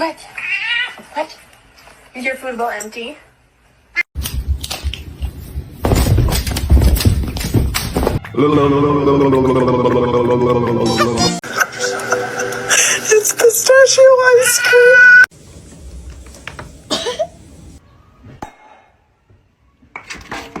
What? What? Is your food bowl empty? It's pistachio ice cream.